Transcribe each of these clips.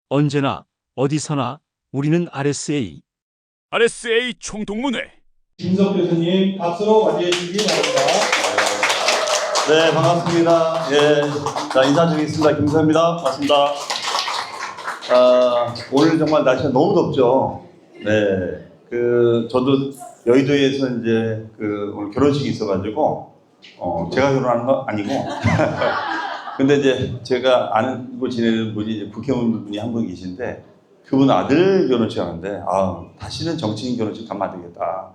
언제나 어디서나 우리는 RSA. RSA 총동문회. 김석 교수님 박수로 맞이해 주시기 바랍니다. 네, 반갑습니다. 예, 자, 인사드리겠습니다. 김석입니다. 반갑습니다. 오늘 정말 날씨가 너무 덥죠. 네, 저도 여의도에서 이제 오늘 결혼식이 있어가지고, 제가 결혼하는 거 아니고, 근데 이제 제가 아는 지내는 분이 이제 국회의원 분이 한 분 계신데, 그분 아들 결혼식 하는데, 다시는 정치인 결혼식 가면 안 되겠다.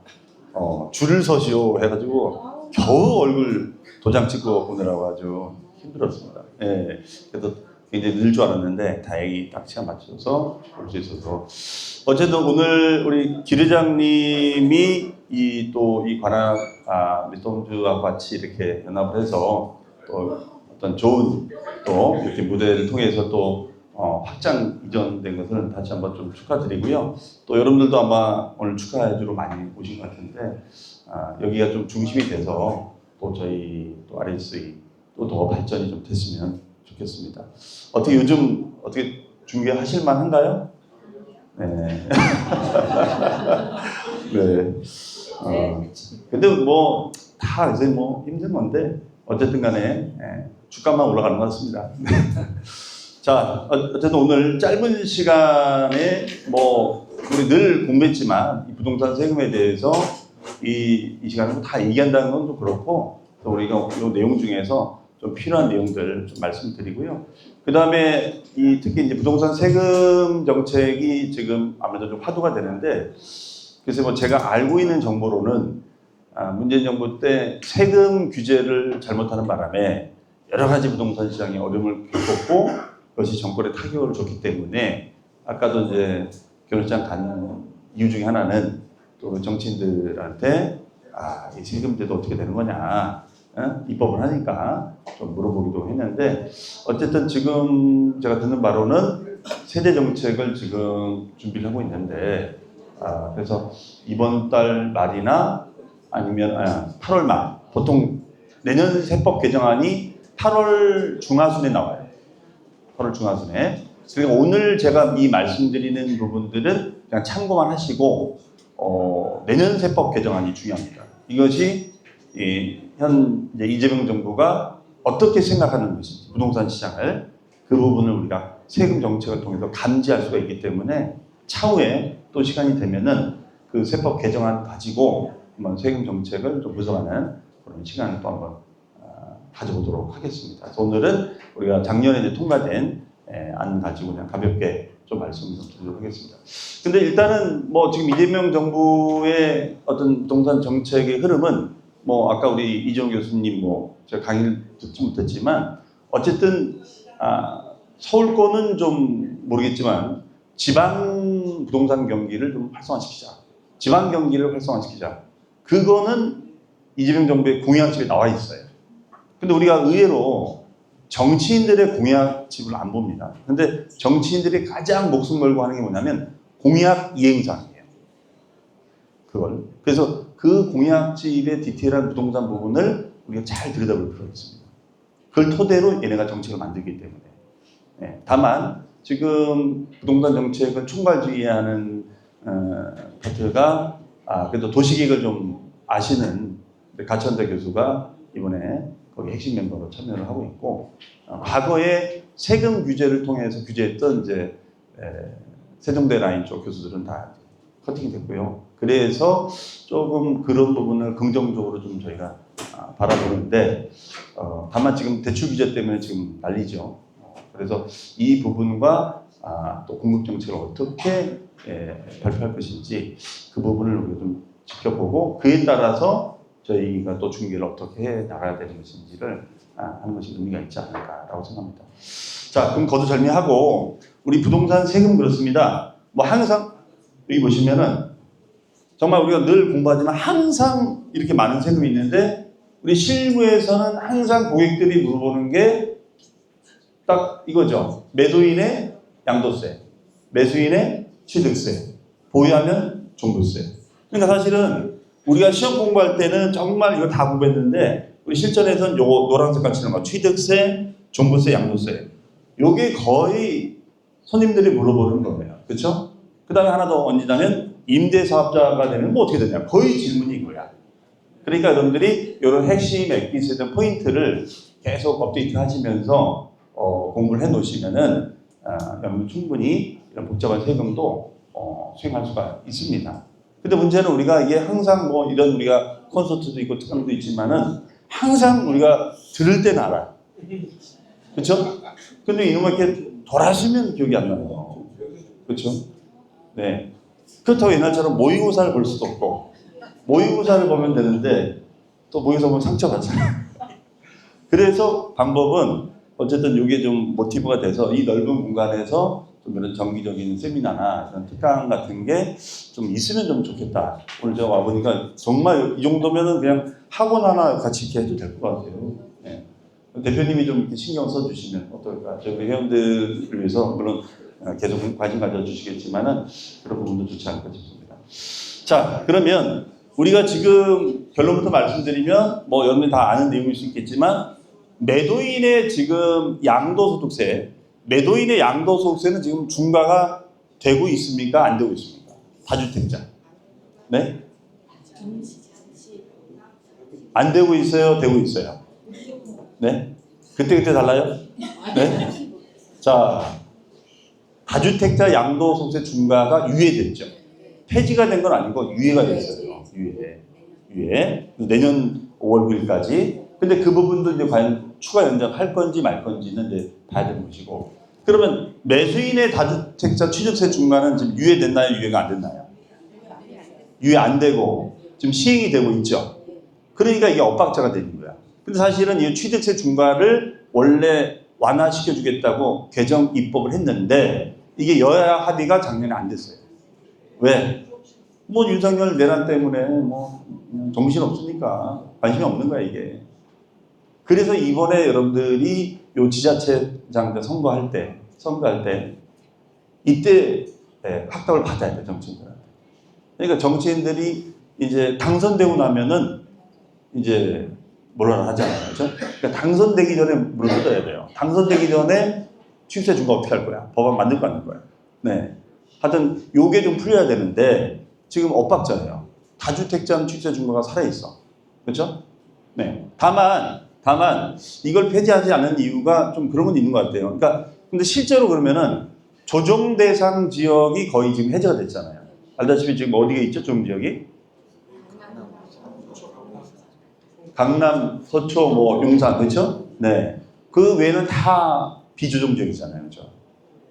줄을 서시오 해가지고, 겨우 얼굴 도장 찍고 보느라고 아주 힘들었습니다. 예, 그래도 굉장히 늘 줄 알았는데 다행히 딱 시간 맞춰서 올 수 있어서 어쨌든 오늘 우리 길 회장님이 이 관악 미스터홈즈와 같이 이렇게 연합을 해서 또 어떤 좋은 또 이렇게 무대를 통해서 또 확장 이전된 것을 다시 한번 좀 축하드리고요. 또 여러분들도 아마 오늘 축하해주러 많이 오신 것 같은데 여기가 좀 중심이 돼서 또 저희 또 RSA 또 더 발전이 좀 됐으면 좋겠습니다. 어떻게 요즘 어떻게 준비하실 만한가요? 네. 네. 근데 뭐 다 이제 뭐 힘든 건데 어쨌든 간에 주가만 올라가는 것 같습니다. 자, 어쨌든 오늘 짧은 시간에 뭐 우리 늘 공부했지만 이 부동산 세금에 대해서 이 시간에 다 얘기한다는 건 좀 그렇고 또 우리가 이 내용 중에서 좀 필요한 내용들 좀 말씀드리고요. 그 다음에 특히 이제 부동산 세금 정책이 지금 아무래도 좀 화두가 되는데 그래서 뭐 제가 알고 있는 정보로는 문재인 정부 때 세금 규제를 잘못하는 바람에 여러 가지 부동산 시장에 어려움을 겪었고 그것이 정권에 타격을 줬기 때문에 아까도 이제 결혼식장 간 이유 중에 하나는 또 정치인들한테 이 세금제도 어떻게 되는 거냐 입법을 하니까 좀 물어보기도 했는데 어쨌든 지금 제가 듣는 바로는 세대 정책을 지금 준비를 하고 있는데 그래서 이번 달 말이나 아니면 8월 말 보통 내년 세법 개정안이 8월 중하순에 나와요. 8월 중하순에. 그러니까 오늘 제가 이 말씀드리는 부분들은 그냥 참고만 하시고 내년 세법 개정안이 중요합니다. 이것이 이제 이재명 정부가 어떻게 생각하는 것인지 부동산 시장을 그 부분을 우리가 세금 정책을 통해서 감지할 수가 있기 때문에 차후에 또 시간이 되면은 그 세법 개정안 가지고 한번 세금 정책을 좀 분석하는 그런 시간을 또 한번 가져보도록 하겠습니다. 그래서 오늘은 우리가 작년에 이제 통과된 안 가지고 그냥 가볍게 좀 말씀을 드리도록 하겠습니다. 근데 일단은 뭐 지금 이재명 정부의 어떤 부동산 정책의 흐름은 뭐 아까 우리 이종 교수님 뭐 제가 강의를 듣지 못했지만 어쨌든 서울권은 좀 모르겠지만 지방 부동산 경기를 좀 활성화시키자. 지방 경기를 활성화시키자. 그거는 이재명 정부의 공약집에 나와 있어요. 근데 우리가 의외로 정치인들의 공약집을 안 봅니다. 근데 정치인들이 가장 목숨 걸고 하는 게 뭐냐면 공약 이행상이에요. 그걸. 그래서 그 공약집의 디테일한 부동산 부분을 우리가 잘 들여다볼 필요가 있습니다. 그걸 토대로 얘네가 정책을 만들기 때문에. 다만 지금 부동산 정책을 총괄지휘하는 파트가 그래도 도시계획을 좀 아시는 가천대 교수가 이번에 거기 핵심 멤버로 참여를 하고 있고 과거에 세금 규제를 통해서 규제했던 이제 세종대 라인 쪽 교수들은 다 커팅이 됐고요. 그래서 조금 그런 부분을 긍정적으로 좀 저희가 바라보는데 다만 지금 대출 규제 때문에 지금 난리죠. 그래서 이 부분과 또 공급 정책을 어떻게 발표할 것인지 그 부분을 우리가 좀 지켜보고 그에 따라서 저희가 또 중계를 어떻게 해 나가야 되는 것인지를 하는 것이 의미가 있지 않을까라고 생각합니다. 자, 그럼 거두절미하고 우리 부동산 세금 그렇습니다. 뭐 항상 여기 보시면은 정말 우리가 늘 공부하지만 항상 이렇게 많은 세금이 있는데 우리 실무에서는 항상 고객들이 물어보는 게 딱 이거죠. 매도인의 양도세, 매수인의 취득세, 보유하면 종부세. 그러니까 사실은 우리가 시험 공부할 때는 정말 이거 다 공부했는데 우리 실전에서는 요거 노란 색깔 치는 거 취득세, 종부세, 양도세 요게 거의 손님들이 물어보는 거예요. 그렇죠? 그 다음에 하나 더 얹자면 임대사업자가 되면 뭐 어떻게 되냐. 거의 질문이 이거야. 그러니까 여러분들이 이런 핵심 엑기스에 대한 포인트를 계속 업데이트 하시면서 공부를 해 놓으시면은 여러분 충분히 이런 복잡한 세금도 수행할 수가 있습니다. 근데 문제는 우리가 이게 항상 뭐 이런 우리가 콘서트도 있고 특강도 있지만은 항상 우리가 들을 때는 알아요. 그렇죠? 근데 이놈을 이렇게 돌아서면 기억이 안 나요. 그렇죠? 네. 그렇다고 옛날처럼 모의고사를 볼 수도 없고 모의고사를 보면 되는데 또 모의고사 보면 상처받잖아요. 그래서 방법은 어쨌든 이게 좀 모티브가 돼서 이 넓은 공간에서 좀 이런 정기적인 세미나나 이런 특강 같은 게 좀 있으면 좀 좋겠다. 오늘 제가 와보니까 정말 이 정도면은 그냥 학원 하나 같이 이렇게 해도 될 것 같아요. 네. 대표님이 좀 이렇게 신경 써주시면 어떨까. 저희 회원들을 위해서 물론 계속 관심 가져주시겠지만은 그런 부분도 좋지 않을까 싶습니다. 자, 그러면 우리가 지금 결론부터 말씀드리면 뭐 여러분이 다 아는 내용일 수 있겠지만 매도인의 지금 양도소득세, 매도인의 양도소득세는 지금 중과가 되고 있습니까? 안 되고 있습니까? 다주택자. 네? 안 되고 있어요? 되고 있어요? 네? 그때 달라요? 네? 자, 다주택자 양도소득세 중과가 유예됐죠. 폐지가 된 건 아니고 유예가 됐어요. 유예. 내년 5월 9일까지. 근데 그 부분도 이제 과연 추가 연장할 건지 말 건지는 이제 봐야 되는 것이고. 그러면 매수인의 다주택자 취득세 중과는 지금 유예됐나요? 유예가 안 됐나요? 유예 안 되고 지금 시행이 되고 있죠. 그러니까 이게 엇박자가 되는 거야. 근데 사실은 이 취득세 중과를 원래 완화시켜 주겠다고 개정 입법을 했는데 이게 여야 합의가 작년에 안 됐어요. 왜? 뭐 윤석열 내란 때문에 뭐 정신 없으니까 관심이 없는 거야 이게. 그래서 이번에 여러분들이 요 지자체장 선거할 때 이때 확답을 받아야 돼 정치인들한테. 그러니까 정치인들이 이제 당선되고 나면은 이제 뭐라 하잖아요, 그렇죠? 그러니까 당선되기 전에 물어뜯어야 돼요. 당선되기 전에 취득세 중과 어떻게 할 거야? 법안 만들 거 아닐 거야. 네. 하여튼 요게 좀 풀려야 되는데 지금 엇박자예요. 다주택자 취득세 중과가 살아있어. 그렇죠? 네. 다만 이걸 폐지하지 않는 이유가 좀 그런 건 있는 것 같아요. 그러니까 근데 실제로 그러면은 조정 대상 지역이 거의 지금 해제가 됐잖아요. 알다시피 지금 어디에 있죠? 조정 지역이? 강남, 서초, 뭐 용산, 그렇죠? 네. 그 외에는 다 비조정 지역이잖아요, 그렇죠?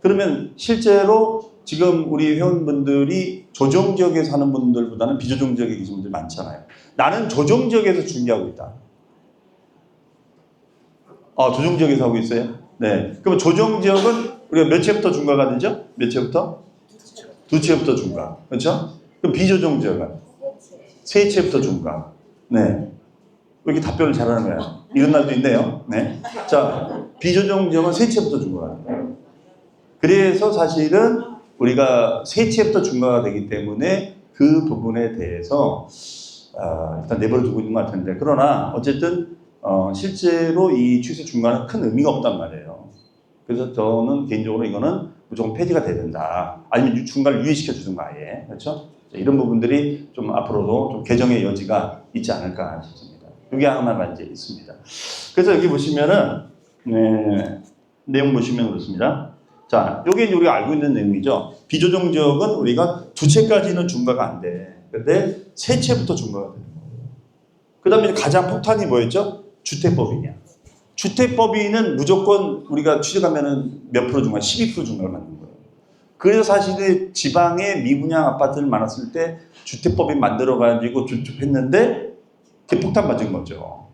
그러면 실제로 지금 우리 회원분들이 조정 지역에 사는 분들보다는 비조정 지역에 계신 분들 많잖아요. 나는 조정 지역에서 중개하고 있다. 조정 지역에서 하고 있어요? 네. 그럼 조정 지역은 우리가 몇 채부터 중과가 되죠? 몇 채부터? 두 채부터 중과. 그렇죠? 그럼 비조정 지역은? 세 채부터 중과. 네. 왜 이렇게 답변을 잘하는 거야? 이런 날도 있네요. 네. 자, 비조정 지역은 세 채부터 중과가 돼요. 그래서 사실은 우리가 세 채부터 중과가 되기 때문에 그 부분에 대해서 일단 내버려 두고 있는 것 같은데 그러나 어쨌든 실제로 이 취득세 중과는 큰 의미가 없단 말이에요. 그래서 저는 개인적으로 이거는 무조건 폐지가 돼야 된다. 아니면 중과를 유예시켜 주든가 아예. 그렇죠? 이런 부분들이 좀 앞으로도 좀 개정의 여지가 있지 않을까 싶습니다. 이게 하나만 이제 있습니다. 그래서 여기 보시면은 내용 보시면 그렇습니다. 자, 이게 우리가 알고 있는 내용이죠. 비조정 지역은 우리가 두 채까지는 중과가 안 돼. 근데 세 채부터 중과가 되는 거예요. 그 다음에 가장 폭탄이 뭐였죠? 주택법인이야. 주택법인은 무조건 우리가 취득하면은 몇 프로 중과? 12% 중과를 받는 거예요. 그래서 사실 지방에 미분양 아파트를 많았을 때 주택법인 만들어가지고 주축했는데 그게 폭탄 맞은 거죠.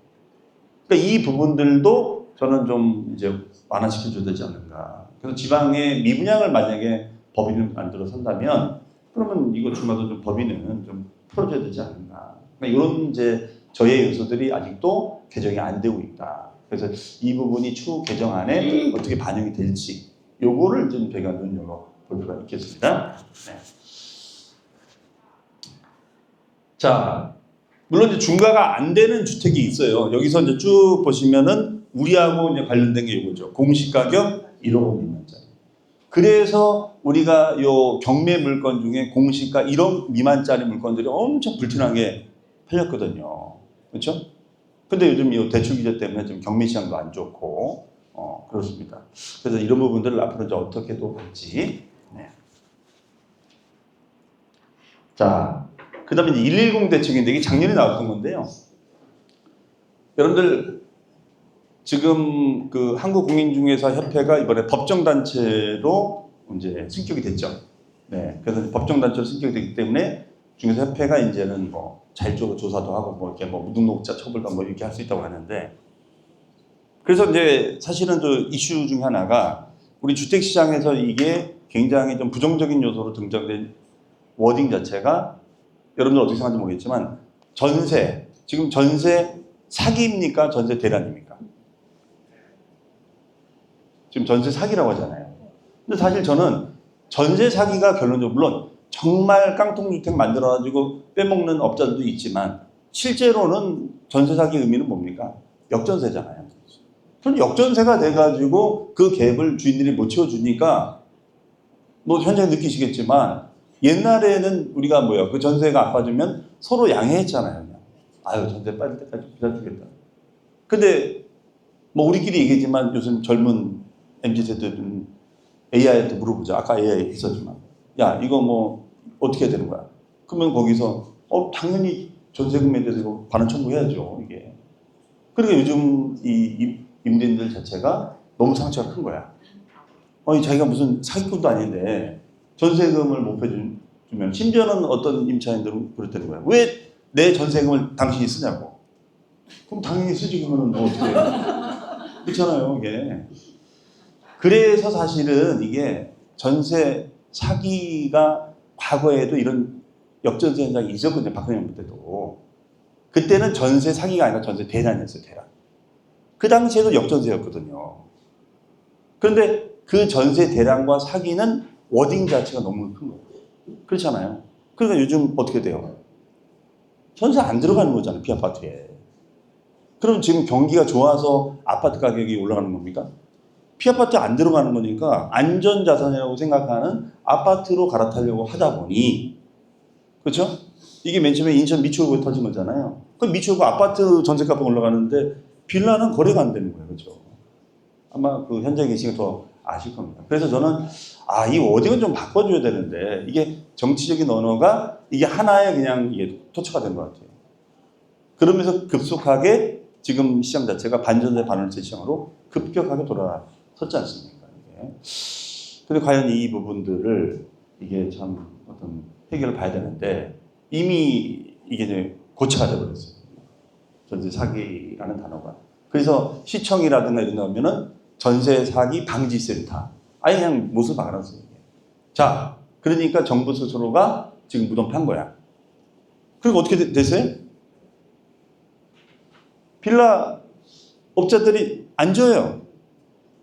그러니까 이 부분들도 저는 좀 이제 완화시켜줘야 되지 않는가. 그래서 지방에 미분양을 만약에 법인을 만들어 산다면 그러면 이거 중과도 좀 법인은 좀 풀어줘야 되지 않는가. 그러니까 이런 이제 저의 요소들이 아직도 개정이 안 되고 있다. 그래서 이 부분이 추후 개정안에 어떻게 반영이 될지 요거를 좀 제가 눈여겨볼 필요가 있겠습니다. 네. 자, 물론 이제 중과가 안 되는 주택이 있어요. 여기서 이제 쭉 보시면은 우리하고 이제 관련된 게 이거죠. 공시가격 1억 원 미만짜리. 그래서 우리가 요 경매 물건 중에 공시가 1억 미만짜리 물건들이 엄청 불티나게 팔렸거든요. 그렇죠? 근데 요즘 이 대출 규제 때문에 좀 경매 시장도 안 좋고 그렇습니다. 그래서 이런 부분들을 앞으로 이제 어떻게 또 볼지. 네. 자, 그다음에 이제 110 대책인데 이게 작년에 나왔던 건데요. 여러분들 지금 그 한국국민중개사 협회가 이번에 법정단체로 이제 승격이 됐죠. 네, 그래서 법정단체로 승격이 됐기 때문에 중개사 협회가 이제는 뭐 자율적으로 조사도 하고 뭐 이렇게 뭐 무등록자 처벌도 뭐 이렇게 할 수 있다고 하는데, 그래서 이제 사실은 저 이슈 중에 하나가 우리 주택 시장에서 이게 굉장히 좀 부정적인 요소로 등장된 워딩 자체가 여러분들 어떻게 생각하는지 모르겠지만 전세, 지금 전세 사기입니까? 전세 대란입니까? 지금 전세 사기라고 하잖아요. 근데 사실 저는 전세 사기가 결론적으로 물론 정말 깡통주택 만들어가지고 빼먹는 업자들도 있지만 실제로는 전세 사기의 의미는 뭡니까? 역전세잖아요. 그럼 역전세가 돼가지고 그 갭을 주인들이 못 채워주니까 뭐 현장에 느끼시겠지만 옛날에는 우리가 뭐야 그 전세가 안 빠지면 서로 양해했잖아요. 그냥. 아유 전세 빠질 때까지 기다려주겠다. 근데 뭐 우리끼리 얘기했지만 요즘 젊은 MZ세대들은 AI한테 물어보죠. 아까 AI 했었지만 야 이거 뭐 어떻게 해야 되는 거야? 그러면 거기서 당연히 전세금에 대해서 반환 청구해야죠. 이게. 그러니까 요즘 이 임대인들 자체가 너무 상처가 큰 거야. 자기가 무슨 사기꾼도 아닌데 전세금을 못 해주면 심지어는 어떤 임차인들은 그렇다는 거야. 왜 내 전세금을 당신이 쓰냐고. 그럼 당연히 쓰지 그러면 뭐 어떻게 해. 그렇잖아요 이게. 그래서 사실은 이게 전세 사기가 과거에도 이런 역전세 현상이 있었거든요. 박근혜 정부 때도. 그때는 전세 사기가 아니라 전세 대란이었어요. 대란. 그 당시에도 역전세였거든요. 그런데 그 전세 대란과 사기는 워딩 자체가 너무 큰 거예요. 그렇잖아요. 그러니까 요즘 어떻게 돼요? 전세 안 들어가는 거잖아요. 피아파트에. 그럼 지금 경기가 좋아서 아파트 가격이 올라가는 겁니까? 피아파트 안 들어가는 거니까 안전자산이라고 생각하는 아파트로 갈아타려고 하다 보니, 그렇죠? 이게 맨 처음에 인천 미추홀구에 터진 거잖아요. 그 미추홀구 아파트 전세값이 올라가는데 빌라는 거래가 안 되는 거예요. 그렇죠? 아마 그 현장에 계시니까 더 아실 겁니다. 그래서 저는 이 워딩은 좀 바꿔줘야 되는데 이게 정치적인 언어가 이게 하나의 그냥 이게 토처가 된 것 같아요. 그러면서 급속하게 지금 시장 자체가 반전세 반월세 시장으로 급격하게 돌아섰지 않습니까? 이게. 근데 과연 이 부분들을 이게 참 어떤 해결을 봐야 되는데 이미 이게 이제 고쳐가 돼버렸어요. 전세 사기라는 단어가. 그래서 시청이라든가 이런 데 하면은 전세 사기 방지센터. 아예 그냥 못을 박아놨어요. 자, 그러니까 정부 스스로가 지금 무덤 판 거야. 그리고 어떻게 됐어요? 빌라 업자들이 안 줘요.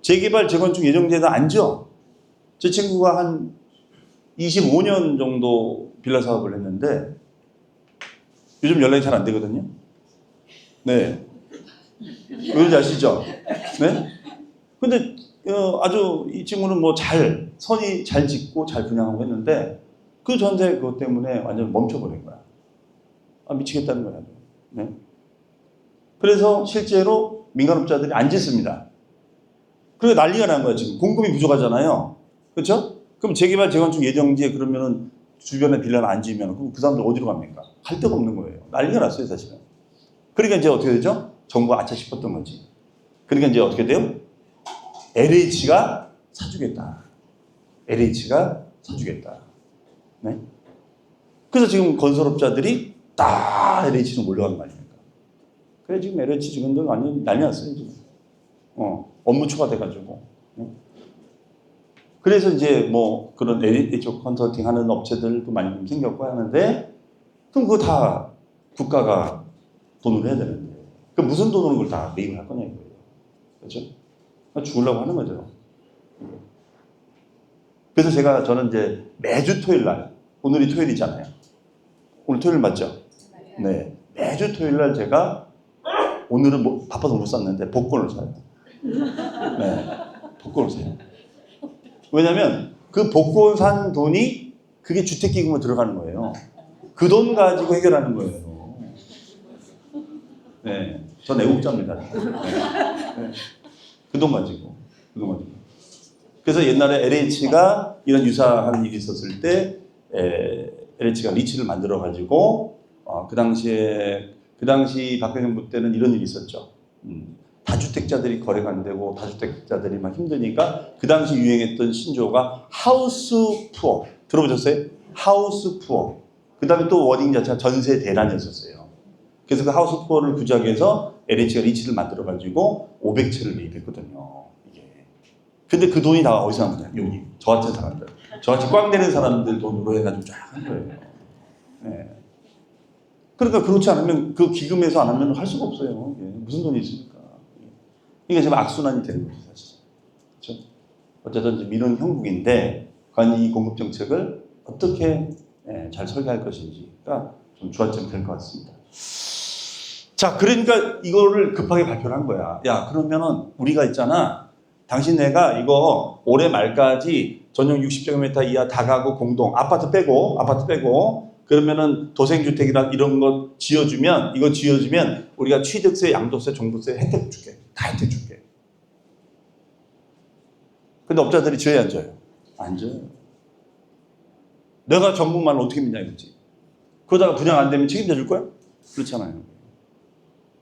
재개발, 재건축 예정지에다 안 줘. 제 친구가 한 25년 정도 빌라 사업을 했는데 요즘 연락이 잘 안 되거든요. 네. 왠지 아시죠? 네? 근데 아주 이 친구는 뭐 선이 잘 짓고 잘 분양하고 했는데 그 전세 그것 때문에 완전 멈춰버린 거야. 미치겠다는 거야. 네? 그래서 실제로 민간업자들이 안 짓습니다. 그리고 난리가 난 거야 지금. 공급이 부족하잖아요. 그렇죠? 그럼 재개발, 재건축 예정지에 그러면은 주변에 빌라를 안 지으면 그럼 그 사람들 어디로 갑니까? 갈 데가 없는 거예요. 난리가 났어요 사실은. 그러니까 이제 어떻게 되죠? 정부가 아차 싶었던 거지. 그러니까 이제 어떻게 돼요? LH가 사주겠다. LH가 사주겠다. 네? 그래서 지금 건설업자들이 다 LH로 몰려가는 거 아닙니까? 그래 지금 LH 직원들 완전 난리 났어요 지금. 업무 초과돼가지고. 네? 그래서 이제 뭐 그런 LH 컨설팅 하는 업체들도 많이 생겼고 하는데 그럼 그거 다 국가가 돈을 해야 되는데 그 무슨 돈으로 그걸 다 매입을 할 거냐 이거예요. 그렇죠? 죽으려고 하는 거죠. 그래서 저는 이제 매주 토요일 날, 오늘이 토요일이잖아요. 오늘 토요일 맞죠? 네. 매주 토요일 날 제가 오늘은 뭐 바빠서 못 샀는데 복권을 사요. 네. 복권을 사요. 왜냐하면 그 복권 산 돈이 그게 주택기금으로 들어가는 거예요. 그 돈 가지고 해결하는 거예요. 네, 전 애국자입니다. 네. 네. 그 돈 가지고. 그래서 옛날에 LH가 이런 유사한 일이 있었을 때 LH가 리츠를 만들어 가지고 그 당시 박근혜 정부 때는 이런 일이 있었죠. 다주택자들이 거래가 안 되고 다주택자들이 막 힘드니까 그 당시 유행했던 신조어가 하우스 푸어 들어보셨어요? 하우스 푸어. 그 다음에 또 워딩 자체가 전세 대란이었었어요. 그래서 그 하우스 푸어를 구제하기 위해서 LH가 리츠를 만들어 가지고 500채를 매입했거든요. 근데 그 돈이 다 어디서 난 거냐? 여기 저 같은 사람들, 저같이 꽝 내는 사람들 돈으로 해가지고 쫙 한 거예요. 네. 그러니까 그렇지 않으면 그 기금에서 안 하면 할 수가 없어요. 이게 무슨 돈이 있습니까? 이게 지금 악순환이 되는 거죠, 사실. 그렇죠? 어쨌든 이제 미래는 형국인데 과연 이 공급 정책을 어떻게 잘 설계할 것인지가 좀 주안점이 될 것 같습니다. 자, 그러니까 이거를 급하게 발표를 한 거야. 야, 그러면은 우리가 있잖아. 당신네가 이거 올해 말까지 전용 60제곱미터 이하 다가구 공동 아파트 빼고 그러면은 도생주택이나 이런 거 지어주면 이거 지어주면 우리가 취득세, 양도세, 종부세 혜택 줄게. 다 혜택 줄게. 근데 업자들이 지어야 안 져요? 안 져요. 내가 전국만 어떻게 믿냐 이거지. 그러다가 분양 안 되면 책임져 줄 거야? 그렇잖아요.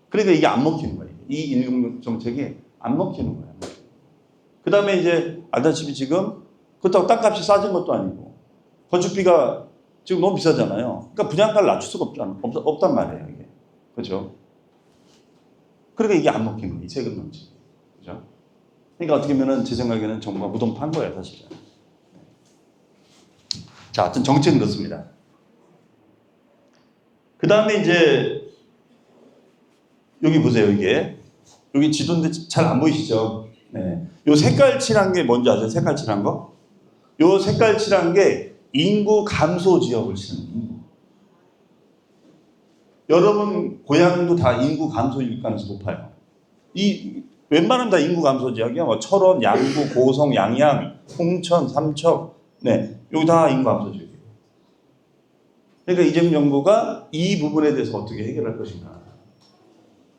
그러니까 이게 안 먹히는 거예요. 이 임금 정책이 안 먹히는 거예요. 그 다음에 이제 알다시피 지금 그렇다고 땅값이 싸진 것도 아니고 건축비가 지금 너무 비싸잖아요. 그러니까 분양가를 낮출 수가 없단 말이에요. 이게. 그렇죠? 그러니까 이게 안 먹히는 거예요. 이 세금 정책. 그렇죠? 그러니까 어떻게 보면 제 생각에는 정부가 무덤판 거예요. 사실은. 자, 하여튼 정책은 그렇습니다. 그 다음에 이제 여기 보세요. 이게 여기 지도인데 잘 안 보이시죠? 네. 요 색깔 칠한 게 뭔지 아세요? 색깔 칠한 거? 요 색깔 칠한 게 인구 감소 지역을 칠한 거예요. 여러분 고향도 다 인구 감소일 가능성이 높아요. 이 웬만하면 다 인구 감소 지역이야. 뭐 철원, 양구, 고성, 양양, 홍천, 삼척, 네, 여기 다 인구 감소 지역이에요. 그러니까 이재명 정부가 이 부분에 대해서 어떻게 해결할 것인가?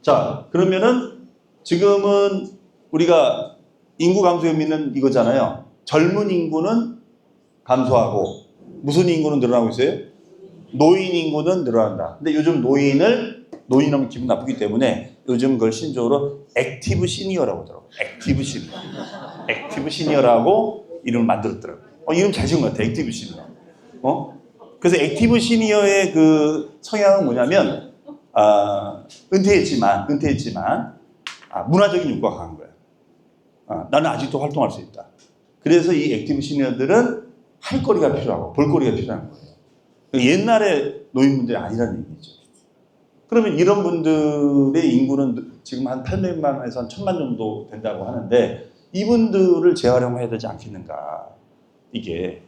자, 그러면은 지금은 우리가 인구 감소의 의미는 이거잖아요. 젊은 인구는 감소하고 무슨 인구는 늘어나고 있어요? 노인 인구는 늘어난다. 근데 요즘 노인하면 기분 나쁘기 때문에 요즘 그걸 신조어로 액티브 시니어라고 하더라고요. 액티브 시니어라고 이름을 만들었더라고요. 이름 잘 지은 것 같아요. 액티브 시니어. 그래서 액티브 시니어의 그 성향은 뭐냐면 은퇴했지만 문화적인 욕구가 강한 거야. 나는 아직도 활동할 수 있다. 그래서 이 액티브 시니어들은 할 거리가 필요하고 볼거리가 필요한 거예요. 옛날에 노인분들이 아니라는 얘기죠. 그러면 이런 분들의 인구는 지금 한 800만에서 한 1000만 정도 된다고 하는데 이분들을 재활용해야 되지 않겠는가. 이게.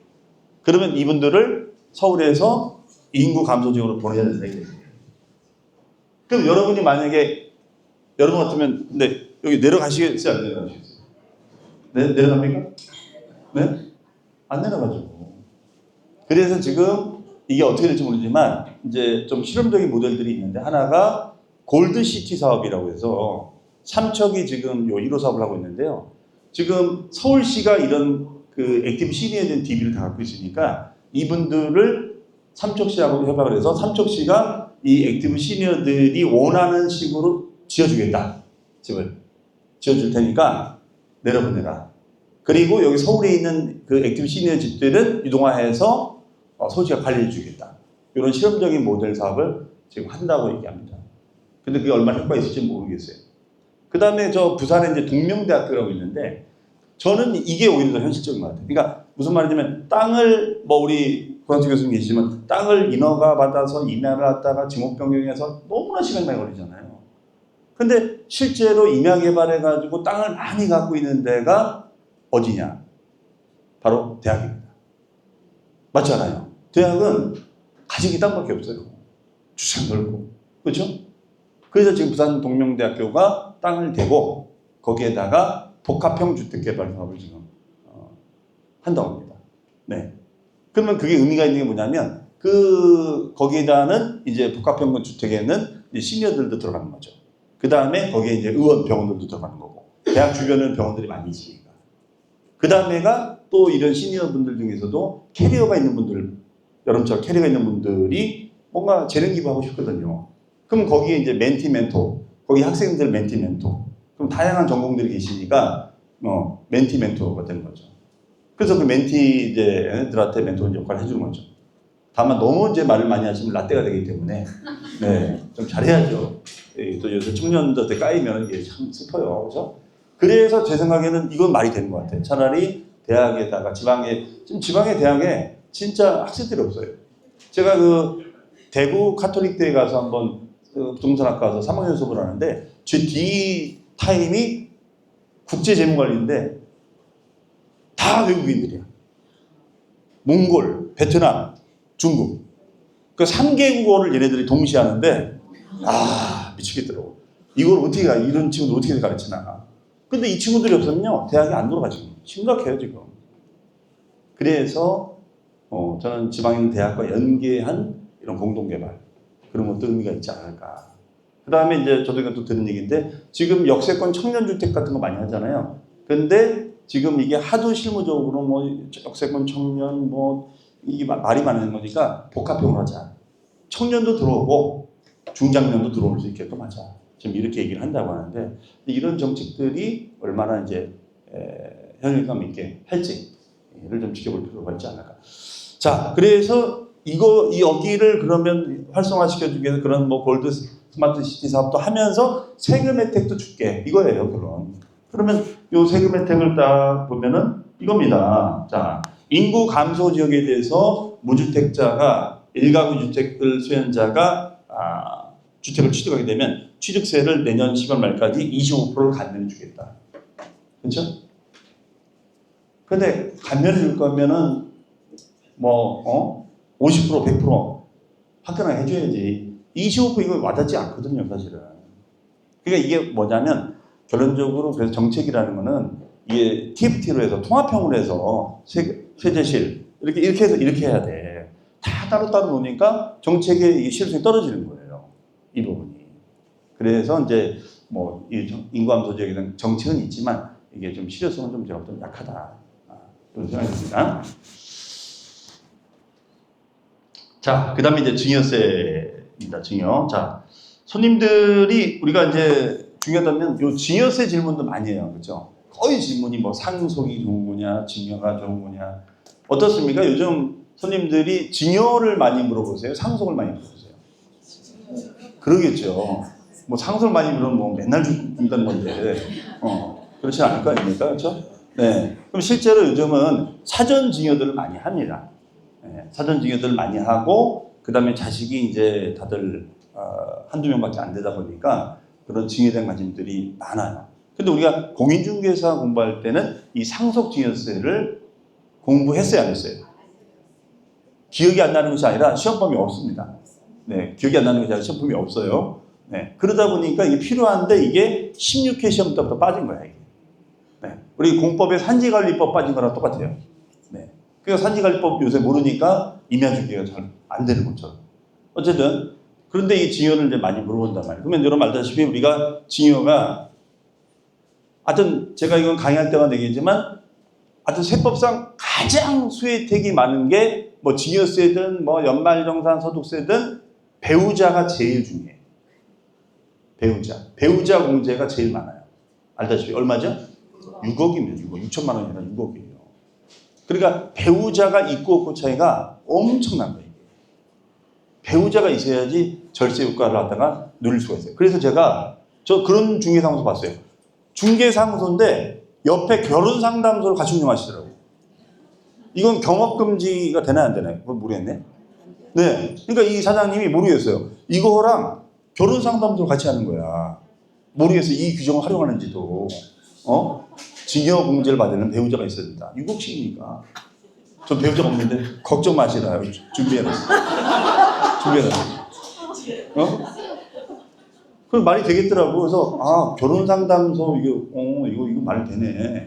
그러면 이분들을 서울에서 인구 감소 지역으로 보내야 된다. 그럼 여러분이 만약에 여러분 같으면 근데 여기 내려가시겠어요? 안 내려가시겠어요? 네? 내려갑니까? 네? 안 내려가죠. 그래서 지금 이게 어떻게 될지 모르지만 이제 좀 실험적인 모델들이 있는데 하나가 골드시티 사업이라고 해서 삼척이 지금 요 1호 사업을 하고 있는데요. 지금 서울시가 이런 그 액티브 시니어에 대한 DB를 다 갖고 있으니까 이분들을 삼척시하고 협약을 해서 삼척시가 이 액티브 시니어들이 원하는 식으로 지어주겠다. 집을 지어줄 테니까 내려보내라. 그리고 여기 서울에 있는 그 액티브 시니어 집들은 유동화해서 서울시가 관리해 주겠다. 이런 실험적인 모델 사업을 지금 한다고 얘기합니다. 근데 그게 얼마나 효과가 있을지 모르겠어요. 그 다음에 저 부산에 이제 동명대학교라고 있는데 저는 이게 오히려 더 현실적인 것 같아요. 그러니까 무슨 말이냐면 땅을 뭐 우리 고상철 교수님 계시지만 땅을 인허가 받아서 임야를 갖다가 지목 변경해서 너무나 시간이 많이 걸리잖아요. 근데 실제로 임야 개발해가지고 땅을 많이 갖고 있는 데가 어디냐? 바로 대학입니다. 맞지 않아요? 대학은 가진 게 땅밖에 없어요. 주차장 넓고. 그렇죠? 그래서 지금 부산 동명대학교가 땅을 대고 거기에다가 복합형 주택개발 사업을 지금 한다고 합니다. 네. 그러면 그게 의미가 있는 게 뭐냐면 거기에다는 이제 복합평균 주택에는 이제 시니어들도 들어가는 거죠. 그 다음에 거기에 이제 의원 병원들도 들어가는 거고 대학 주변에는 병원들이 많이 있으니까. 그 다음에가 또 이런 시니어분들 중에서도 캐리어가 있는 분들, 여러분처럼 캐리어가 있는 분들이 뭔가 재능 기부하고 싶거든요. 그럼 거기에 이제 멘티 멘토, 거기 학생들 멘티 멘토, 그럼 다양한 전공들이 계시니까 멘티 멘토가 되는 거죠. 그래서 그 멘티 이제 애들한테 멘토 역할을 해주는 거죠. 다만 너무 이제 말을 많이 하시면 라떼가 되기 때문에 네, 좀 잘해야죠. 또 요새 청년들한테 까이면 이게 참 슬퍼요, 그렇죠? 그래서 제 생각에는 이건 말이 되는 것 같아요. 차라리 대학에다가 지금 지방의 대학에 진짜 학생들이 없어요. 제가 그 대구 카톨릭대에 가서 한번 부동산학과 가서 3학년 수업을 하는데 제 뒤 타임이 국제재무관리인데 다 외국인들이야. 몽골, 베트남, 중국. 그 3개국어를 얘네들이 동시에 하는데 미치겠더라고. 이걸 어떻게 이런 친구들 어떻게 가르치나. 근데 이 친구들이 없으면요 대학이 안 돌아가지고 심각해요 지금. 그래서 저는 지방에 있는 대학과 연계한 이런 공동개발 그런 것도 의미가 있지 않을까. 그 다음에 이제 저도 이것도 듣는 얘기인데 지금 역세권 청년주택 같은 거 많이 하잖아요. 근데 지금 이게 하도 실무적으로 뭐 역세권 청년 뭐 이게 말이 많은 거니까 복합형으로 하자. 청년도 들어오고 중장년도 들어올 수 있게끔 하자. 지금 이렇게 얘기를 한다고 하는데 이런 정책들이 얼마나 이제 현실감 있게 할지를 좀 지켜볼 필요가 있지 않을까. 자, 그래서 여기를 그러면 활성화시켜주기 위해서 그런 뭐 골드 스마트 시티 사업도 하면서 세금 혜택도 줄게. 이거예요, 결론. 그러면 요 세금 혜택을 딱 보면은 이겁니다. 자, 인구 감소 지역에 대해서 무주택자가 일가구 주택을 수연자가 주택을 취득하게 되면 취득세를 내년 10월 말까지 25%를 감면해 주겠다. 그렇죠? 근데 감면해 줄 거면은 50% 100% 화끈하게 해줘야지. 25% 이거 와닿지 않거든요, 사실은. 그러니까 이게 뭐냐면 결론적으로 그래서 정책이라는 거는 이게 TFT로 해서 통합형으로 해서 세제실 이렇게 해서 이렇게 해야 돼. 다 따로따로 놓으니까 정책의 실효성이 떨어지는 거예요. 이 부분이. 그래서 이제 뭐 인구 감소 지역에 대한 정책은 있지만 이게 좀 실효성은 좀 제가 좀 약하다. 그런 생각이 듭니다. 자, 그 다음에 이제 증여세입니다. 증여. 자, 손님들이 우리가 이제 중요하다면 요 증여세 질문도 많이 해요. 그죠? 거의 질문이 뭐 상속이 좋은 거냐, 증여가 좋은 거냐. 어떻습니까? 요즘 손님들이 증여를 많이 물어보세요? 상속을 많이 물어보세요? 그러겠죠. 뭐 상속을 많이 물으면 뭐 맨날 준다는 건데, 그렇지 않을 거 아닙니까? 그렇죠? 네. 그럼 실제로 요즘은 사전 증여들을 많이 합니다. 네. 사전 증여들을 많이 하고, 그 다음에 자식이 이제 다들 한두 명밖에 안 되다 보니까 그런 증여된 가짐들이 많아요. 근데 우리가 공인중개사 공부할 때는 이 상속증여세를 공부했어요, 안 했어요? 기억이 안 나는 것이 아니라 시험범위 없습니다. 네, 기억이 안 나는 것이 아니라 시험범위 없어요. 네, 그러다 보니까 이게 필요한데 이게 16회 시험 때부터 빠진 거야, 이게. 네, 우리 공법에 산지관리법 빠진 거랑 똑같아요. 네, 그러니까 산지관리법 요새 모르니까 임야주기가 잘 안 되는 것처럼. 어쨌든 그런데 이 증여를 이제 많이 물어본단 말이에요. 그러면 여러분 알다시피 우리가 증여가 하여튼 제가 이건 강의할 때만 얘기했지만 하여튼 세법상 가장 수혜택이 많은 게 뭐 증여세든 뭐 연말정산 소득세든 배우자가 제일 중요해요. 배우자 공제가 제일 많아요. 알다시피 얼마죠? 6억이면 6억, 6천만 원이나 6억이에요. 그러니까 배우자가 있고 없고 차이가 엄청난 거예요. 배우자가 있어야지 절세 효과를 갖다가 누릴 수가 있어요. 그래서 제가 그런 중개사무소 봤어요. 중개사무소인데 옆에 결혼상담소를 같이 운영하시더라고요. 이건 경업금지가 되나 안 되나요? 그건 모르겠네. 네. 그러니까 이 사장님이 모르겠어요. 이거랑 결혼상담소를 같이 하는 거야. 모르겠어요. 이 규정을 활용하는지도. 증여 공제를 받는 배우자가 있어야 된다. 6억씩이니까. 전 배우자가 없는데 걱정 마시라. 준비해놨어요. 그럼 말이 되겠더라고. 그래서 결혼 상담소 이거 말이 되네.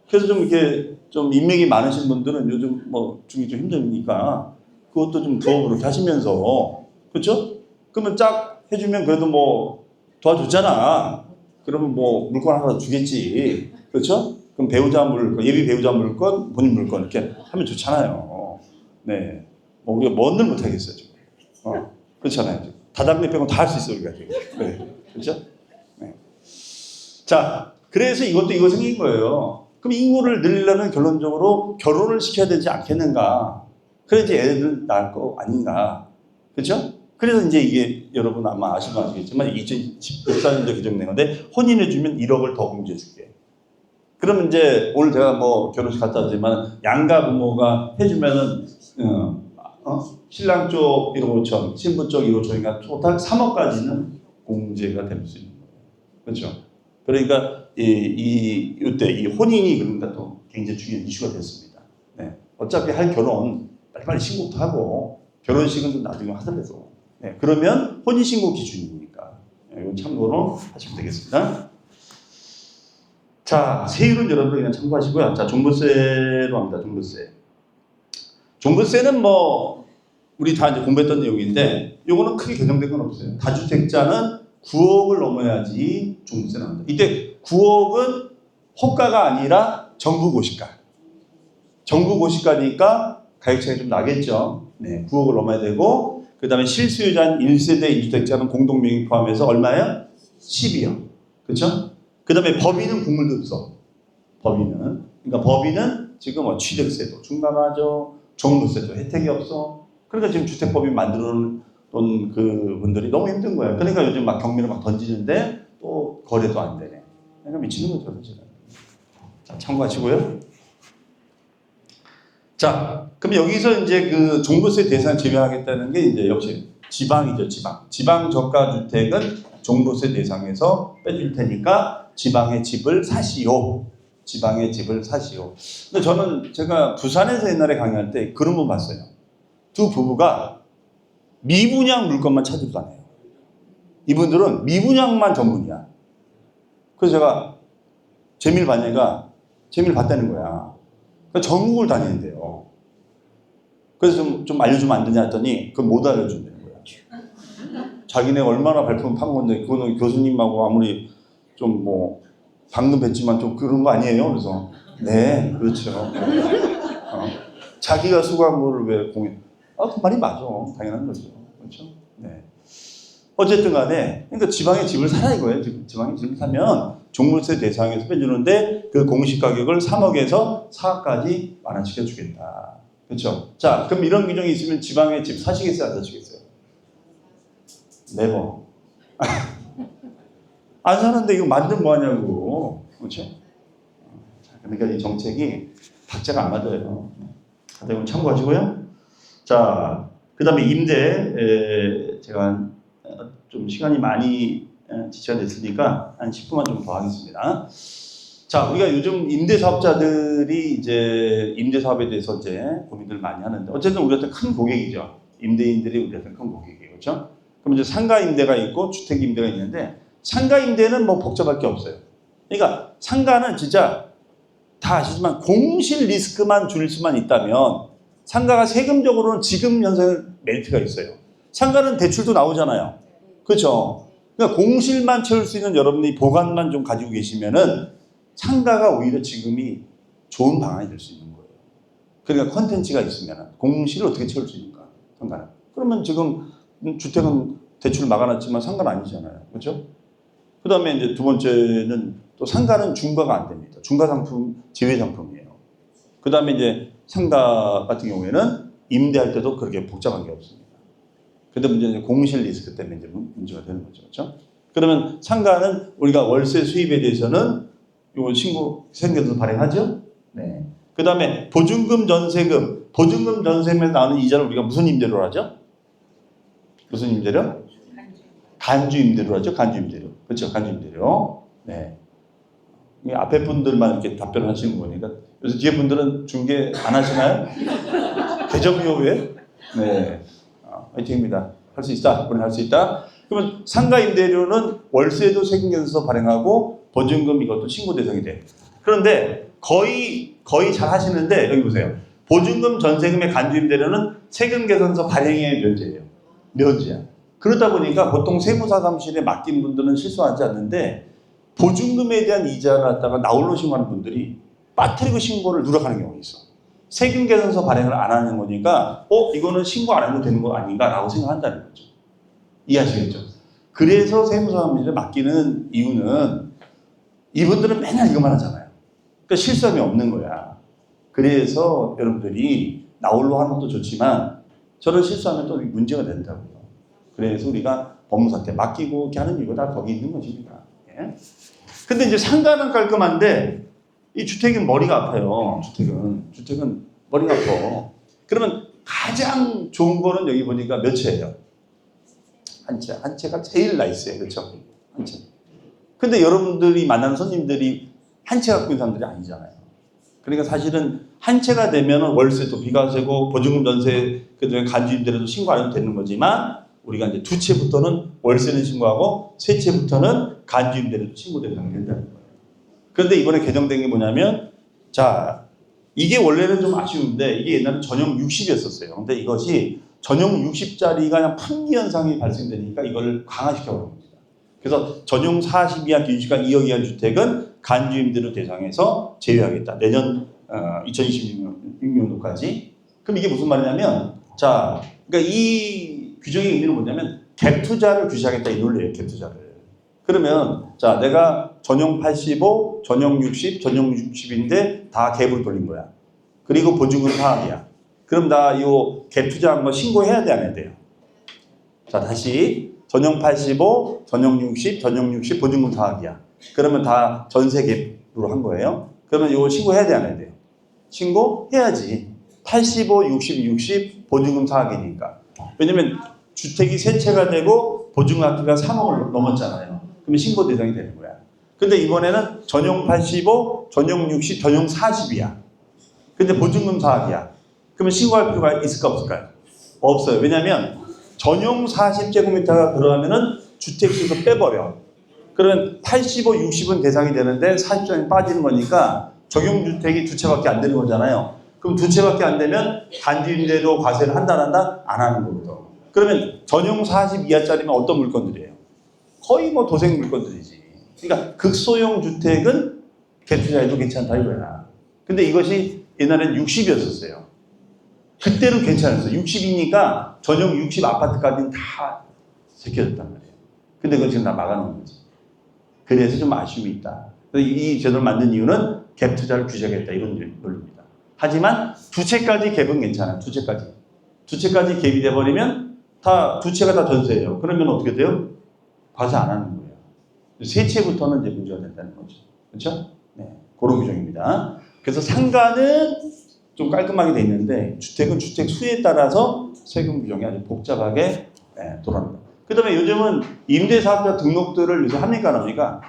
그래서 좀 이렇게 좀 인맥이 많으신 분들은 요즘 뭐 중이 좀 힘드니까 그것도 좀 부업으로 이렇게 하시면서 그렇죠? 그러면 짝 해주면 그래도 뭐 도와줬잖아. 그러면 뭐 물건 하나 주겠지. 그렇죠? 그럼 배우자 물건, 예비 배우자 물건, 본인 물건 이렇게 하면 좋잖아요. 네. 뭐 우리가 뭔들 못하겠어요, 지금. 그렇잖아요. 다단계 빼고 다 할 수 있어요, 우리가 지금. 네. 그렇죠? 네. 자, 그래서 이거 생긴 거예요. 그럼 인구를 늘리려면 결론적으로 결혼을 시켜야 되지 않겠는가? 그래야지 애들 낳을 거 아닌가? 그렇죠? 그래서 이제 이게 여러분 아마 아시겠지만 2014년도 개정된 건데 혼인해주면 1억을 더 공제해줄게. 그러면 이제 오늘 제가 뭐 결혼식 갔다 왔지만 양가 부모가 해주면은 신랑 쪽 1억 5천, 신부 쪽 1억 5천이니까 토탈 3억까지는 공제가 될 수 있는 거예요. 그렇죠? 그러니까 이때 이 혼인이 그러니까 또 굉장히 중요한 이슈가 됐습니다. 네. 어차피 할 결혼 빨리빨리 신고부터 하고 결혼식은 좀 나중에 하더라도 네. 그러면 혼인 신고 기준이니까 네. 이건 참고로 하시면 되겠습니다. 자, 세율은 여러분들 그냥 참고하시고요. 자, 종부세로 합니다. 종부세. 종부세는 뭐 우리 다 이제 공부했던 내용인데 요거는 크게 개정된 건 없어요. 다주택자는 9억을 넘어야지 종부세 나옵니다. 이때 9억은 호가가 아니라 정부 고시가. 정부 고시가니까 가격 차이 좀 나겠죠. 네, 9억을 넘어야 되고 그 다음에 실수요자인 1세대 2주택자는 공동명의 포함해서 얼마예요? 12억. 그렇죠? 그 다음에 법인은 국물도 없어. 법인은. 그러니까 법인은 지금 뭐 취득세도 중과하죠. 종부세도 혜택이 없어. 그러니까 지금 주택법인 만들어 놓은 그 분들이 너무 힘든 거예요. 그러니까 요즘 막 경매를 막 던지는데 또 거래도 안 되네. 그러니까 미치는 거죠, 사실은. 자, 참고하시고요. 자, 그럼 여기서 이제 그 종부세 대상 제외하겠다는 게 이제 역시 지방이죠, 지방. 지방 저가 주택은 종부세 대상에서 빼줄 테니까 지방의 집을 사시오. 지방의 집을 사시오. 근데 저는 제가 부산에서 옛날에 강의할 때 그런 분 봤어요. 두 부부가 미분양 물건만 찾으러 다녀요. 이분들은 미분양만 전문이야. 그래서 제가 재미를 봤냐니까 재미를 봤다는 거야. 그러니까 전국을 다니는데요. 그래서 좀 알려주면 안 되냐 했더니 그건 못 알려준다는 거야. 자기네 얼마나 발품 판 건데 그거는 교수님하고 아무리 좀 뭐 방금 뵀지만 좀 그런 거 아니에요? 그래서 네, 그렇죠. 자기가 수고한 거를 왜 공연? 그 말이 맞아. 당연한 거죠. 그렇죠? 네. 어쨌든 간에 그러니까 지방에 집을 사라 이거예요. 지방에 집을 사면 종부세 대상에서 빼주는데 그 공시 가격을 3억에서 4억까지 완화시켜 주겠다. 그렇죠? 자, 그럼 이런 규정이 있으면 지방에 집 사시겠어요? 안 사시겠어요? 네버. 안 사는데 이거 만들면 뭐하냐고. 그렇죠? 그러니까 이 정책이 박자가 안 맞아요. 다들 이건 참고하시고요. 자, 그 다음에 임대, 제가 좀 시간이 많이 지체가 됐으니까 한 10분만 좀 더 하겠습니다. 자, 우리가 요즘 임대사업자들이 이제 임대사업에 대해서 이제 고민들을 많이 하는데, 어쨌든 우리한테 큰 고객이죠. 임대인들이 우리한테 큰 고객이에요. 그렇죠? 그럼 이제 상가 임대가 있고 주택 임대가 있는데, 상가 임대는 뭐 복잡할 게 없어요. 그러니까 상가는 진짜 다 아시지만 공실 리스크만 줄일 수만 있다면 상가가 세금적으로는 지금 현재는 메리트가 있어요. 상가는 대출도 나오잖아요. 그렇죠? 그러니까 공실만 채울 수 있는 여러분이 보관만 좀 가지고 계시면은 상가가 오히려 지금이 좋은 방안이 될 수 있는 거예요. 그러니까 컨텐츠가 있으면 공실을 어떻게 채울 수 있는가? 상가는. 그러면 지금 주택은 대출 막아놨지만 상가는 아니잖아요. 그렇죠? 그 다음에 이제 두 번째는 또 상가는 중과가 안 됩니다. 중과 상품, 제외 상품이에요. 그 다음에 이제 상가 같은 경우에는 임대할 때도 그렇게 복잡한 게 없습니다. 근데 문제는 공실 리스크 때문에 이제 문제가 되는 거죠. 그렇죠? 그러면 상가는 우리가 월세 수입에 대해서는 이거 신고 세금에서 발행하죠? 네. 그 다음에 보증금 전세금, 보증금 전세금에 나오는 이자를 우리가 무슨 임대료로 하죠? 무슨 임대료? 간주 임대료 하죠? 간주 임대료. 그렇죠? 간주 임대료. 네. 앞에 분들만 이렇게 답변을 하시는 거니까. 그래서 뒤에 분들은 중개 안 하시나요? 대접료 왜? 네. 화이팅입니다. 할 수 있다. 우리는 할 수 있다. 그러면 상가 임대료는 월세도 세금계에서 발행하고 보증금 이것도 신고 대상이 돼. 그런데 거의 잘 하시는데 여기 보세요. 보증금 전세금의 간주임대료는 세금 계산서 발행의 면제예요. 면제야. 그러다 보니까 보통 세무사 사무실에 맡긴 분들은 실수하지 않는데 보증금에 대한 이자를 갖다가 나홀로 신고하는 분들이 빠뜨리고 신고를 누락하는 경우가 있어. 세금 계산서 발행을 안 하는 거니까 이거는 신고 안 해도 되는 거 아닌가라고 생각한다는 거죠. 이해하시겠죠? 그래서 세무사 사무실에 맡기는 이유는 이분들은 맨날 이것만 하잖아요. 그러니까 실수함이 없는 거야. 그래서 여러분들이 나홀로 하는 것도 좋지만 저런 실수하면 또 문제가 된다고요. 그래서 우리가 법무사한테 맡기고 이렇게 하는 이유가 다 거기 있는 것입니다. 예? 근데 이제 상가는 깔끔한데 이 주택은 머리가 아파요. 주택은 머리가 아파. 그러면 가장 좋은 거는 여기 보니까 몇 채예요? 한 채. 한 채가 제일 나이스해요. 그렇죠? 한 채. 근데 여러분들이 만나는 손님들이 한 채 갖고 있는 사람들이 아니잖아요. 그러니까 사실은 한 채가 되면 월세도 비과세고 보증금 전세 그다음에 간주임대료도 신고 안 해도 되는 거지만 우리가 이제 두 채부터는 월세는 신고하고 세 채부터는 간주임대료도 신고 대상이 된다는 거예요. 그런데 이번에 개정된 게 뭐냐면 자 이게 원래는 좀 아쉬운데 이게 옛날에 전용 60이었었어요. 근데 이것이 전용 60짜리가 그냥 판기 현상이 발생되니까 이걸 강화시켜 버린 겁니다. 그래서 전용 40 이하 기준시가 2억 이하 주택은 간주임대료 대상에서 제외하겠다. 내년 2026년도까지. 그럼 이게 무슨 말이냐면 자 그러니까 이 규정의 의미는 뭐냐면 갭 투자를 규제하겠다 이 논리예요. 갭 투자를. 그러면 자 내가 전용 85, 전용 60, 전용 60인데 다 갭으로 돌린 거야. 그리고 보증금 4억이야. 그럼 나 이 갭 투자한 거 신고해야 돼 안 해야 돼요? 자 다시 전용 85, 전용 60, 전용 60 보증금 4억이야. 그러면 다 전세 갭으로 한 거예요. 그러면 이거 신고해야 돼 안 해야 돼요? 신고해야지. 85, 60, 60 보증금 4억이니까. 왜냐면 주택이 세 채가 되고 보증금 합계가 3억을 넘었잖아요. 그러면 신고 대상이 되는 거야. 근데 이번에는 전용 85, 전용 60, 전용 40이야. 근데 보증금 4억이야. 그러면 신고할 필요가 있을까 없을까요? 없어요. 왜냐면 전용 40제곱미터가 들어가면은 주택수에서 빼버려. 그러면 85, 60은 대상이 되는데 40점이 빠지는 거니까 적용주택이 두 채밖에 안 되는 거잖아요. 그럼 두 채밖에 안 되면 간주임대료 과세를 한다 안 한다? 안 하는 거거든. 그러면 전용 40 이하짜리면 어떤 물건들이에요? 거의 뭐 도생 물건들이지. 그러니까 극소형 주택은 갭 투자해도 괜찮다 이거야. 근데 이것이 옛날엔 60이었었어요. 그때는 괜찮았어요. 60이니까 전용 60 아파트까지는 다 제껴졌단 말이에요. 근데 그건 지금 다 막아놓은 거지. 그래서 좀 아쉬움이 있다. 이 제도를 만든 이유는 갭 투자를 규제하겠다 이런 논리입니다. 하지만 두 채까지 갭은 괜찮아요. 두 채까지. 두 채까지 갭이 돼버리면 다 두 채가 다 전세예요. 그러면 어떻게 돼요? 과세 안 하는 거예요. 세 채부터는 이제 문제가 된다는 거죠. 그렇죠? 네, 그런 규정입니다. 그래서 상가는 좀 깔끔하게 돼 있는데 주택은 주택 수에 따라서 세금 규정이 아주 복잡하게 돌아갑니다. 그 다음에 요즘은 임대사업자 등록들을 요새 합니까 안 합니까?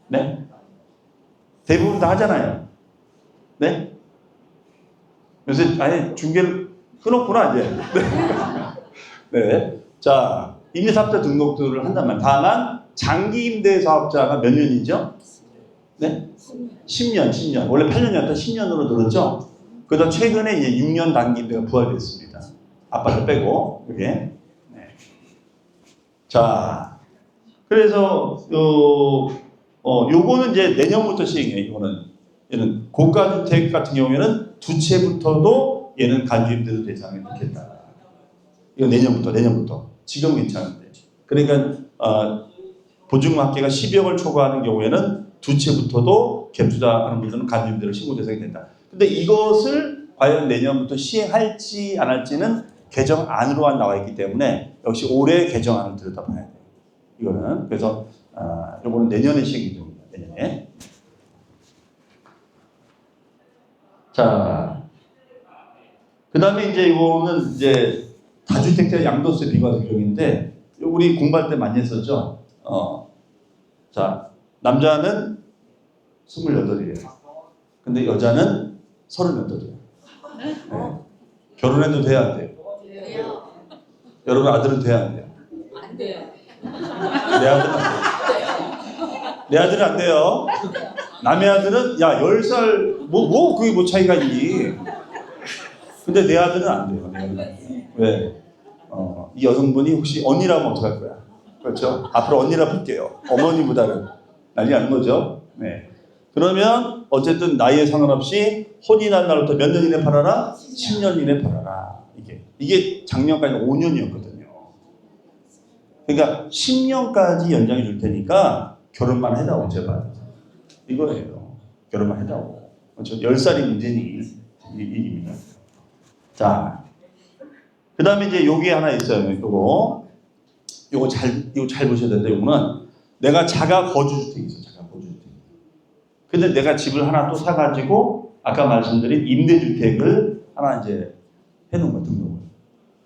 네? 대부분 다 하잖아요. 네? 요새 아예 중개를 끊었구나 이제. 네. 자, 임대사업자 등록들을 한단 말이에요. 다만 장기 임대사업자가 몇 년이죠? 네? 10년. 원래 8년이었다 10년으로 늘었죠? 그러다 최근에 이제 6년 단기 임대가 부활됐습니다. 아파트 빼고, 그게. 네. 자, 그래서, 요거는 이제 내년부터 시행해요, 얘는 고가주택 같은 경우에는 두 채부터도 얘는 간주임대료 대상에 넣겠다. 이거 내년부터. 지금 괜찮은데. 그러니까, 보증금 합계가 10억을 초과하는 경우에는 두 채부터도 갭 투자하는 분들은 간주임대료 신고 대상이 된다. 근데 이것을 과연 내년부터 시행할지 안 할지는 개정안으로만 나와 있기 때문에 역시 올해 개정안을 들여다봐야 돼요. 이거는 그래서 이거는 내년에 시행 예정입니다. 내년에. 자, 그 다음에 이제 이거는 이제 다주택자 양도세 비과세 규정인데 우리 공부할 때 많이 했었죠. 자, 남자는 28이에요. 근데 여자는 38이에요. 네. 결혼해도 돼야 안 돼요? 여러분 아들은 돼야 안 돼요? 안 돼요. 내 아들은 안 돼요. 내 아들은 안 돼요. 남의 아들은 야 10살 그게 뭐 차이가 있니? 근데 내 아들은 안 돼요. 내 아들은 안 돼요. 왜? 이 여성분이 혹시 언니라면 어떡할 거야? 그렇죠? 앞으로 언니라 볼게요. 어머니보다는 난리 나는 거죠. 네. 그러면 어쨌든 나이에 상관없이 혼이 난 날부터 몇 년 이내 팔아라? 10년 이내 팔아라. 이게 작년까지는 5년이었거든요. 그러니까 10년까지 연장해 줄 테니까 결혼만 해다오 제발. 이거예요. 결혼만 해다오. 그렇죠? 10살이 문제니 이 얘기입니다. 자, 그 다음에 이제 요게 하나 있어요. 요거 잘 보셔야 되는데, 요거는 내가 자가 거주주택이 있어. 자가 거주주택. 근데 내가 집을 하나 또 사가지고 아까 말씀드린 임대주택을 하나 이제 해놓은 거야, 등록을.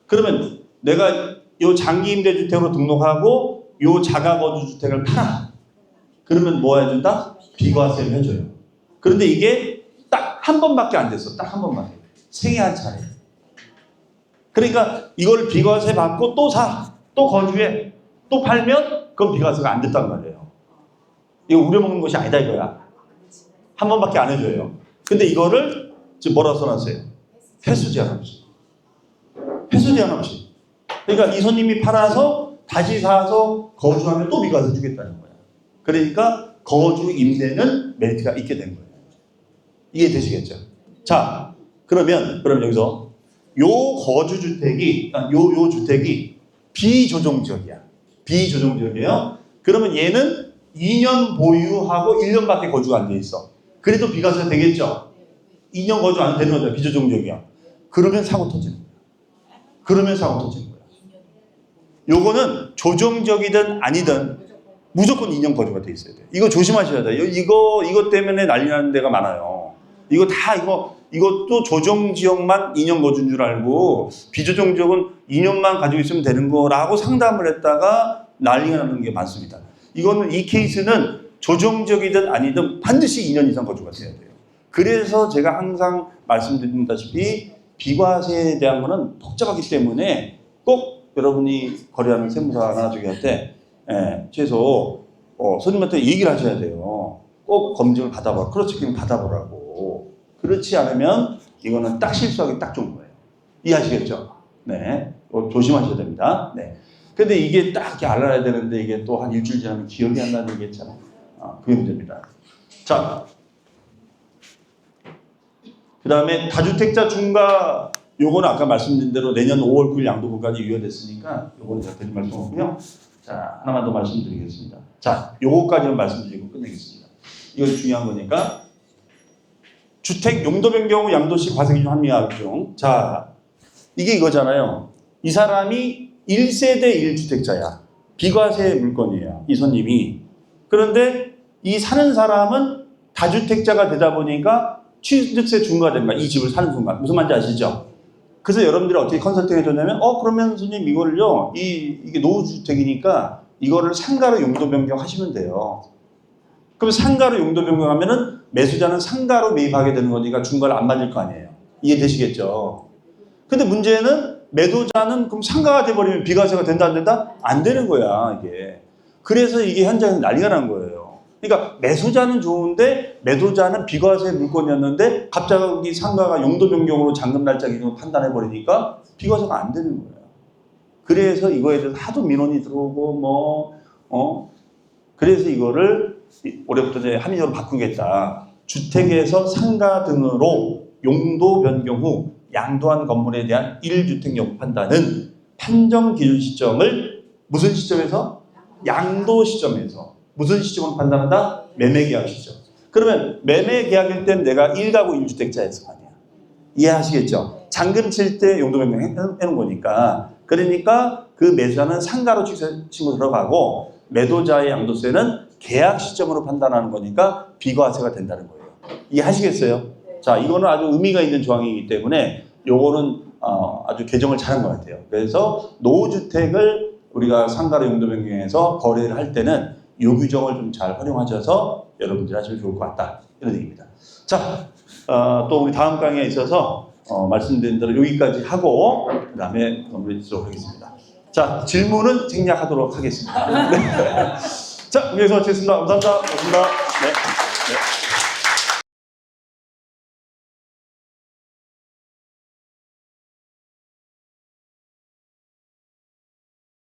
그러면 내가 요 장기 임대주택으로 등록하고 요 자가 거주주택을 팔아. 그러면 뭐 해준다? 비과세를 해줘요. 그런데 이게 딱 한 번밖에 안 됐어. 딱 한 번밖에. 생애 한 차례. 그러니까 이걸 비과세 받고 또 사, 또 거주해, 또 팔면 그건 비과세가 안 됐단 말이에요. 이거 우려먹는 것이 아니다 이거야. 한 번밖에 안 해줘요. 근데 이거를 지금 뭐라 써놨어요? 횟수 제한 없이. 횟수 제한 없이. 그러니까 이 손님이 팔아서 다시 사서 거주하면 또 비과세 주겠다는 거야. 그러니까 거주 임대는 메리트가 있게 된 거예요. 이해되시겠죠? 자, 그럼 여기서 요 거주주택이, 요 주택이 비조정지역이야. 비조정지역이에요. 그러면 얘는 2년 보유하고 1년밖에 거주가 안 돼 있어. 그래도 비과세 되겠죠? 2년 거주 안 되는 거죠. 비조정지역이야. 그러면 사고 터지는 거야. 요거는 조정지역이든 아니든 무조건 2년 거주가 돼 있어야 돼요. 이거 조심하셔야 돼요. 이것 때문에 난리 나는 데가 많아요. 이것도 조정지역만 2년 거주인 줄 알고 비조정지역은 2년만 가지고 있으면 되는 거라고 상담을 했다가 난리가 나는 게 많습니다. 이 케이스는 조정지역이든 아니든 반드시 2년 이상 거주가 돼야 돼요. 그래서 제가 항상 말씀드린다시피 비과세에 대한 거는 복잡하기 때문에 꼭 여러분이 거래하는 세무사나 저기 할 때 최소 손님한테 얘기를 하셔야 돼요. 꼭 검증을 받아보라. 그렇지, 그냥 받아보라고. 그렇지 않으면 이거는 딱 실수하기 딱 좋은 거예요. 이해하시겠죠? 네. 조심하셔야 됩니다. 네. 근데 이게 딱 이렇게 알아야 되는데 이게 또 한 일주일 지나면 기억이 안 나는 게 있잖아요. 그게 문제입니다. 자. 그 다음에 다주택자 중과 요거는 아까 말씀드린 대로 내년 5월 9일 양도분까지 유효됐으니까 요거는 제가 드릴 말씀 없고요. 자, 하나만 더 말씀드리겠습니다. 자, 요거까지는 말씀드리고 끝내겠습니다. 이거 중요한 거니까. 주택 용도 변경 후 양도시 과세기준 합리화 중. 자, 이게 이거잖아요. 이 사람이 1세대 1주택자야. 비과세 물건이에요. 이 손님이. 그런데 이 사는 사람은 다주택자가 되다 보니까 취득세 중과된 거야. 이 집을 사는 순간. 무슨 말인지 아시죠? 그래서 여러분들이 어떻게 컨설팅 해줬냐면 그러면 손님 이거를요. 이게 노후주택이니까 이거를 상가로 용도 변경하시면 돼요. 그럼 상가로 용도 변경하면은 매수자는 상가로 매입하게 되는 거니까 중과를 안 맞을 거 아니에요. 이해되시겠죠? 근데 문제는 매도자는 그럼 상가가 돼버리면 비과세가 된다 안 된다? 안 되는 거야 이게. 그래서 이게 현장에서 난리가 난 거예요. 그러니까 매수자는 좋은데 매도자는 비과세 물건이었는데 갑자기 상가가 용도 변경으로 잔금 날짜 기준으로 판단해버리니까 비과세가 안 되는 거예요. 그래서 이거에 대해서 하도 민원이 들어오고 그래서 이거를 올해부터 이제 합리적으로 바꾸겠다. 주택에서 상가 등으로 용도 변경 후 양도한 건물에 대한 1주택 여부 판단은 판정 기준 시점을 무슨 시점에서? 양도 시점에서. 무슨 시점으로 판단한다? 매매 계약 시점. 그러면 매매 계약일 때는 내가 1가구 1주택자였을 거 아니야. 이해하시겠죠? 잔금 칠 때 용도 변경 해놓은 거니까. 그러니까 그 매수자는 상가로 취소 들어가고 매도자의 양도세는 계약 시점으로 판단하는 거니까 비과세가 된다는 거예요. 이해하시겠어요? 네. 자, 이거는 아주 의미가 있는 조항이기 때문에 요거는 아주 개정을 잘한 것 같아요. 그래서 노후주택을 우리가 상가로 용도 변경해서 거래를 할 때는 요 규정을 좀 잘 활용하셔서 여러분들이 하시면 좋을 것 같다. 이런 얘기입니다. 자, 또 우리 다음 강의에 있어서 말씀드린 대로 여기까지 하고 그 다음에 넘어가도록 하겠습니다. 자, 질문은 생략하도록 하겠습니다. 자, 여기서 마치겠습니다. 감사합니다. 고맙습니다.